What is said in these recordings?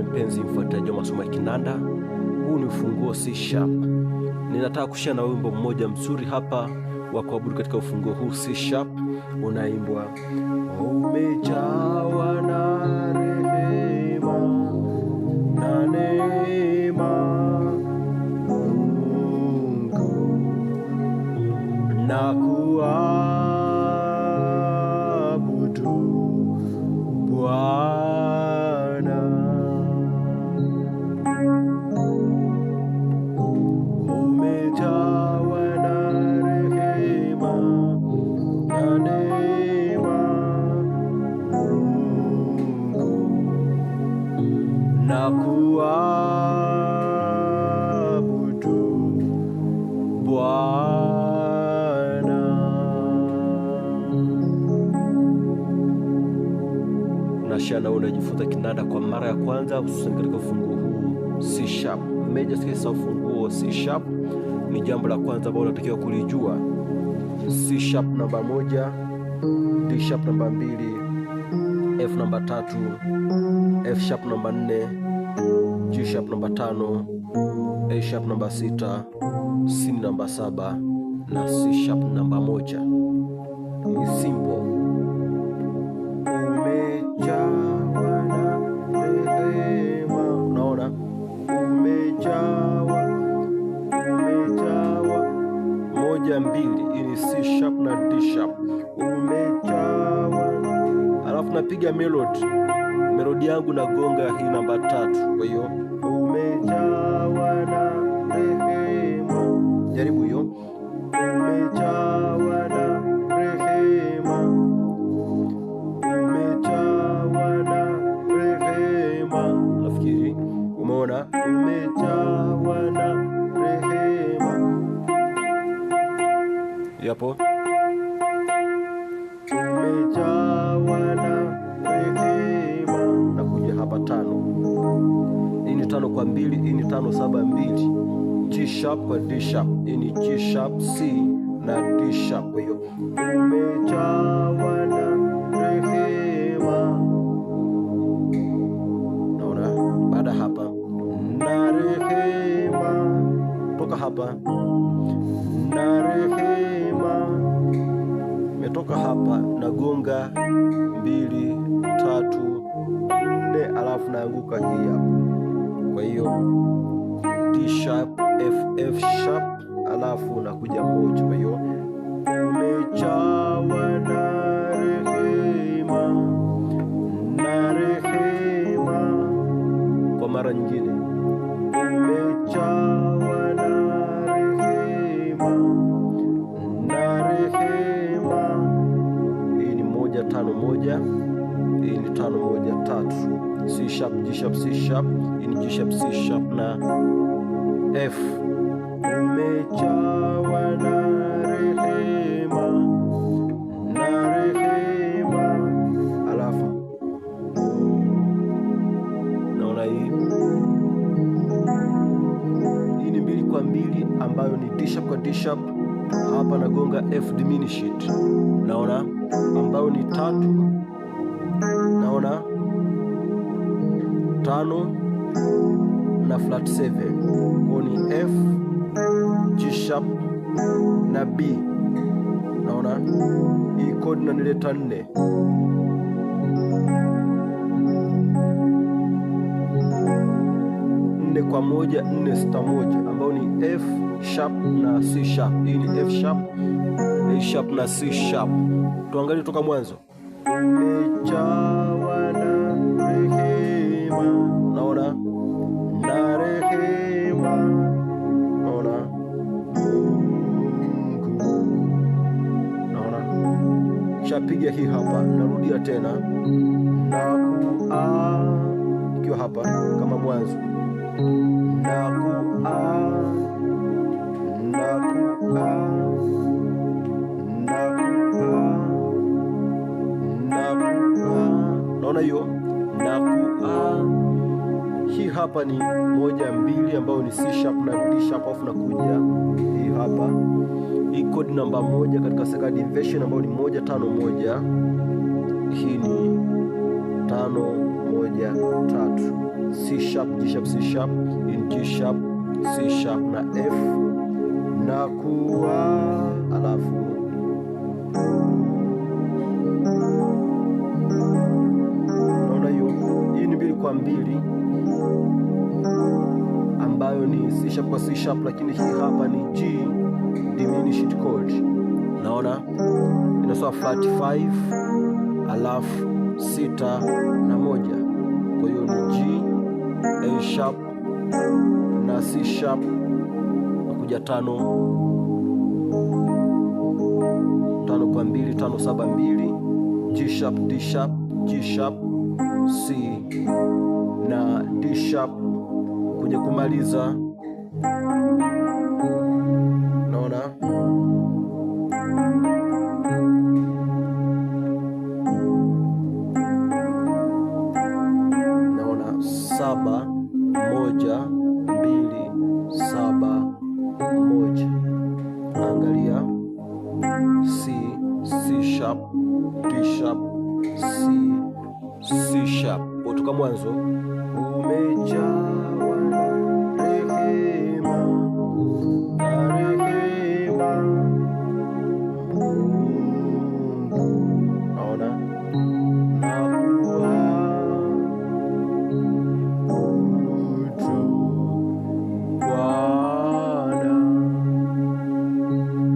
Mpenzi mfuatiliaji wa masomo ya kinanda, huu ni ufunguo C sharp. Ninataka kushare na wimbo mmoja mzuri hapa wa kuabudu katika ufunguo huu C sharp, unaimbwa umejawa na rehema na neema Mungu na kuabudu Bwana. Na kuabudu Bwana. Nashana unajifunza kinanda kwa mara ya kwanza, hususan katika ufunguo huu C sharp major scale. Ufunguo C sharp ni jambo la kwanza ambalo unatakiwa kulijua. C sharp namba 1, D sharp namba 2, F namba 3, F sharp namba 4, G sharp namba 5, A sharp namba 6, C namba 7 na C sharp namba 1. Ni simple. Umejawa na rehema. Unaona? Umejawa 1 2, hii ni C sharp na D sharp. Umejawa, alafu napiga melodi yangu na gonga hii namba 3. Kwa hiyo umejawa na rehema, jaribu hiyo. Umejawa na rehema, umejawa na rehema. Nafikiri umeona, umejawa na rehema. Yapo, umejawa na rehema. Nakuja hapa 5. Hii ni 5 kwa 2, hii ni 5 7 2. G sharp kwa D sharp, hii ni G sharp C na D sharp. Kwa hiyo umejawa na rehema. Naona baada hapa na rehema, toka hapa na rehema, metoka hapa nagonga 2 3 4, alafu naanguka hii hapa. Kwa hiyo D sharp F sharp, alafu nakuja 1. Kwa hiyo umejawa na rehema na rehema. Kwa mara nyingine, umejawa na rehema na rehema. Hii ni 1 5 1, hii ni 5 1 3. C sharp G sharp C sharp, hii ni G sharp C sharp na F. Umejawa na rehema na rehema, alafu naona hii ni 2 kwa 2, ambayo ni D sharp kwa D sharp. Hapa nagonga F diminished, naona, ambayo ni 3. Naona 5 na flat 7, kwa ni F G sharp na B. Naona hii chord na nileta 4. Kwa 1 4 6 1, ambao ni F sharp na C sharp. Hii ni F sharp, A sharp na C sharp. Tuangalie toka mwanzo. Umejawa na rehema. Naona na rehema. Naona Mungu napiga hii hapa, narudia tena ikiwa hapa kama mwanzo, naona hiyo hii hapa ni 1 2 ambayo ni C sharp na D sharp, alafu nakuja hii hapa. Hii chord namba 1 katika second inversion ambayo ni 1 5 1. Hii ni 5 1 3, C sharp G sharp C sharp, in G sharp C sharp na F na alafu naona hiyo. Hii ni 2 kwa 2 ambayo ni C sharp kwa C sharp, lakini hii hapa ni G diminished chord. Naona inasoma flat 5 alafu 6 na 1. Kwa hiyo ni G, A sharp na C sharp, nakuja 5 kwa 2, 5 7 2, G sharp D sharp G sharp C na D sharp kuja kumaliza. Naona naona 7 1 2 7 1. Angalia C C sharp D sharp C C sharp. Kutoka mwanzo, umejawa rehema na rehema. Naona Bwana.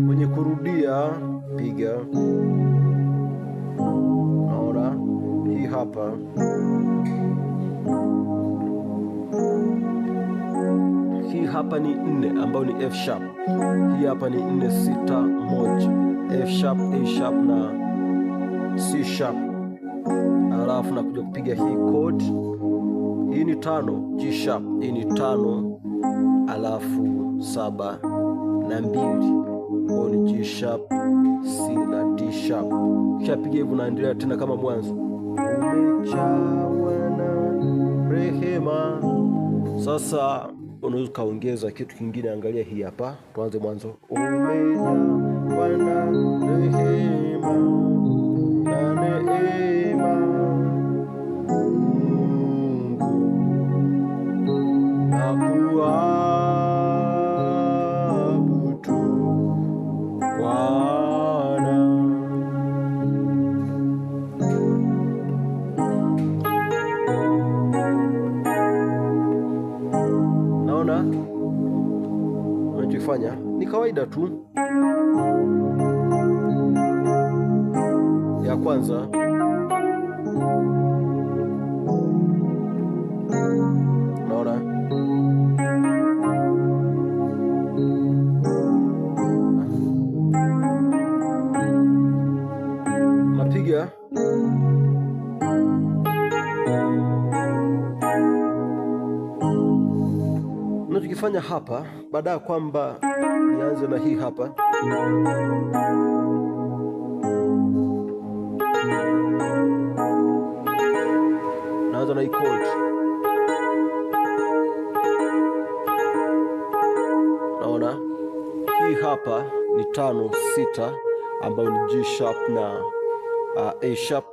Kwenye kurudia piga, naona hii hapa ni 4 ambayo ni F sharp. Hii hapa ni 4 6 1, F sharp A sharp na C sharp, alafu nakuja kupiga hii chord. Hii ni 5 G sharp, hii ni 5 alafu 7 na 2, kwa ni G sharp C na D sharp. Kisha piga hivyo, naendelea tena kama mwanzo, umejawa na rehema. Sasa unaweza kaongeza kitu kingine. Angalia hii hapa, tuanze mwanzo, umejawa na rehema na neema, Mungu na kuabudu Bwana. Naona unachofanya ni kawaida tu. Ya kwanza naona napiga unachokifanya hapa, baada ya kwamba nianze na hii hapa, naanza na hii chord. Naona hii hapa ni 5 6 ambayo ni G sharp na A sharp,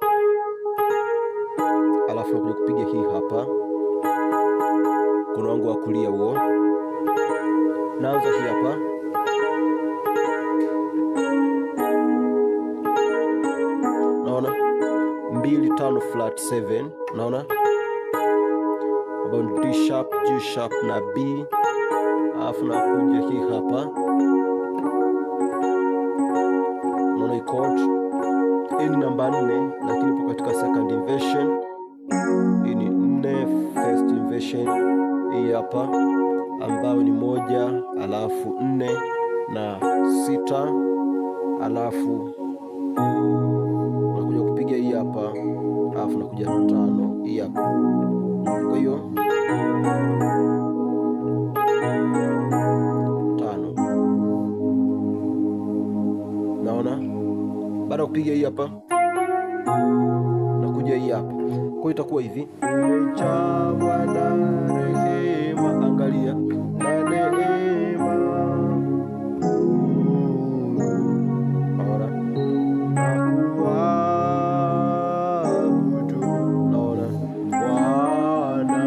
alafu nakuja kupiga hii hapa mkono wangu wa kulia huo. Naanza hii hapa, naona 2 5 flat 7, naona ambayo ni D sharp G sharp na B, alafu nakuja hii hapa, naona hii chord. Hii ni namba 4, lakini ipo katika second inversion. Hii ni 4 first inversion. Hii hapa ambayo ni 1 alafu 4 na 6 alafu 5 hii hapa. Kwa hiyo 5, naona baada ya kupiga hii hapa nakuja hii hapa. Kwa hiyo itakuwa hivi: umejawa na rehema, angalia, na neema, naona nakuabudu, naona Bwana.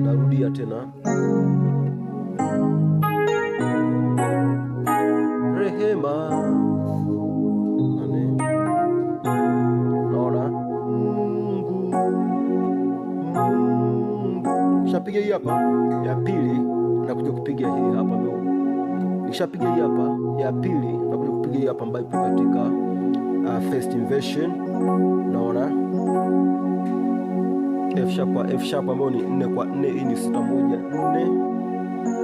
Narudia tena, rehema, Nishapiga hii hapa ya pili na kuja kupiga hii hapa mbele. Nishapiga hii hapa ya pili na kuja kupiga hii hapa ambayo ipo katika first inversion. Naona F sharp ambayo ni 4 kwa 4. Hii ni 6 1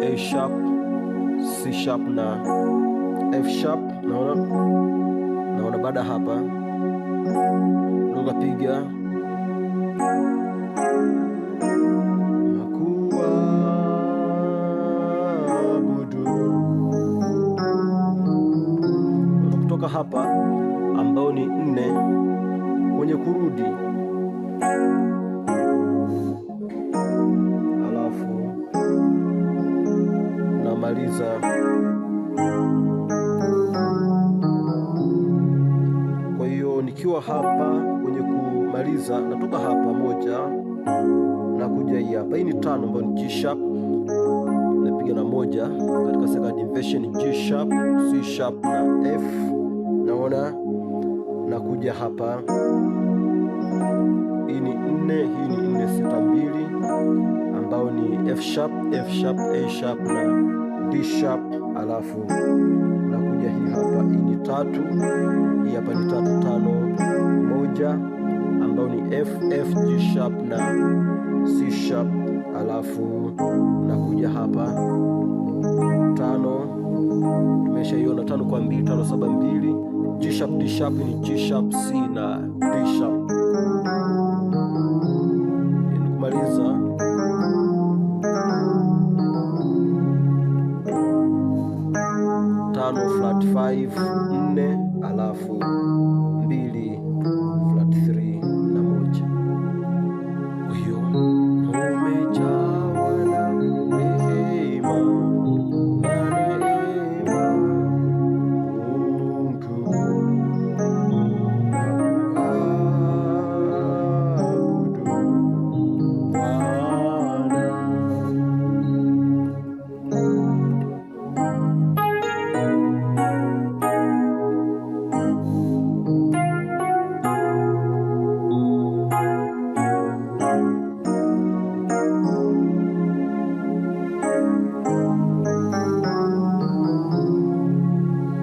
4, A sharp, C sharp na F sharp. Naona baada hapa unapiga kutoka hapa ambao ni 4 kwenye kurudi, alafu namaliza kwa hiyo nikiwa hapa kwenye kumaliza natoka hapa 1 na kuja hii hapa. Hii ni 5 ambayo ni G sharp, napiga na 1 katika second inversion, G sharp, C sharp na F. Naona nakuja hapa, hii ni 4, hii ni 4 6 2 ambao ni F sharp, A sharp na D sharp, alafu nakuja hii hapa, hii ni 3, hii hapa ni 3 5 1 ambao ni F G sharp na C sharp, alafu nakuja hapa 5, tumeshaiona 5 kwa 2 5 7 2, G sharp D sharp ni G sharp C na D sharp. Nikumaliza tano flat 5 4, alafu 2 flat 3 na 1. Kwa hiyo umejawa na rehema,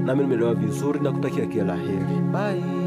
nami nimeelewa vizuri na kutakia kila la heri. Bye.